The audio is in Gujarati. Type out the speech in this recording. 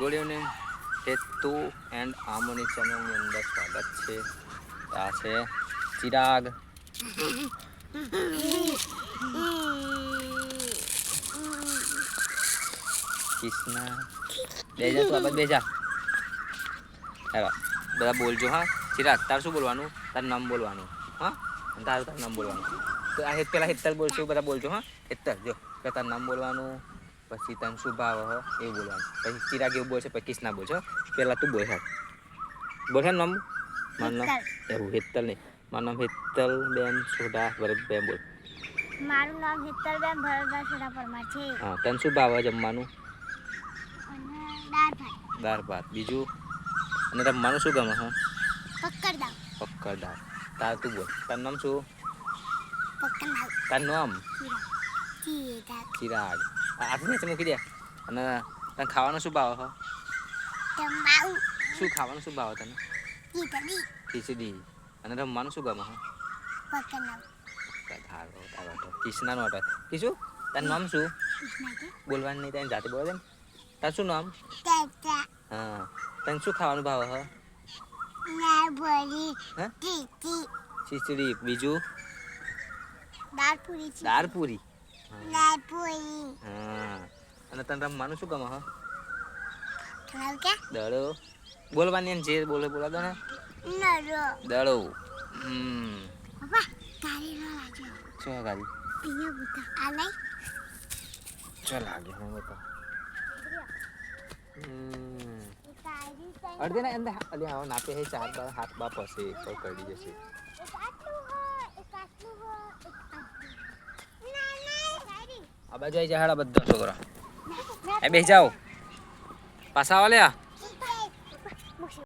ગુડ ઇવનિંગ હેતુ એન્ડ આમોની ચેનલની અંદર સ્વાગત છે. આ છે ચિરાગ, કિસ્ના, બેજા તું આ બાજુ બેજા. હેલો બધા બોલજો હા. ચિરાગ તાર શું બોલવાનું? તારું નામ બોલવાનું હા. તારું નામ બોલવાનું. તો આ પેલા હેતલ બોલશું, બધા બોલજો હા. હેતલ જો તારું નામ બોલવાનું, પછી તને શું ભાવ હ એવું બોલવાનું. પછી ચિરાગ એવું બોલશે, પછી કિસ્ના બોલશે. પેલા તું બોલ હા. બોલ હે નામ. મારું નામ એવું હેતલ નહીં. મારું નામ હેતલ બેન સોઢા ભરતભાઈ બોલ. મારું નામ હેતલ બેન ભરતભાઈ સોઢા પરમાર છે. હા તને શું ભાવ જમવાનું? દાળ ભાત. દાળ ભાત. બીજું અને રમવાનું શું ગમે હા? પકડદાવ. પકડદાવ. તાર તું બોલ. તારું નામ શું? પકડદાવ. તારું નામ? ચિરાગ. ચિરાગ. આટલું નીચે મૂકી દે. અને તને ખાવાનું શું ભાવ હ? જમવાનું. શું ખાવાનું શું ભાવ તને? ખીચડી. ખીચડી. અને રમવાનું શું ગમે હ? પકડદાવ. કિસ્નાનો હતો. કીશું તારું નામ શું? બોલવાનું નહીં, તારી જાતે બોલે છે ને. તારું શું નામ? ચાચા. હા તને શું ખાવાનું ભાવ હ? નારભરી. હા ખીચડી. ખીચડી. બીજું? દાળ પૂરી. દાળ પૂરી. દાળ પૂરી. હા અને તને રમવાનું શું ગમે હ? કે દડો. બોલવાની એમ જે બોલે બોલા દો ને. નરો. દડો. પપ્પા ગાડી નો લાજો. શું ગાડી? અહીંયા બતા આ લઈ. ચલ આગે હું બતા. અડધે ના અંદર અલી આવો નાપે હે ચાર બાર હાથ બાપ હશે તો કરી જશે. આ બાજુ આવી જા હાડા બધા છોકરા. એ બેસી જાઓ. પાછા આવો લે આ.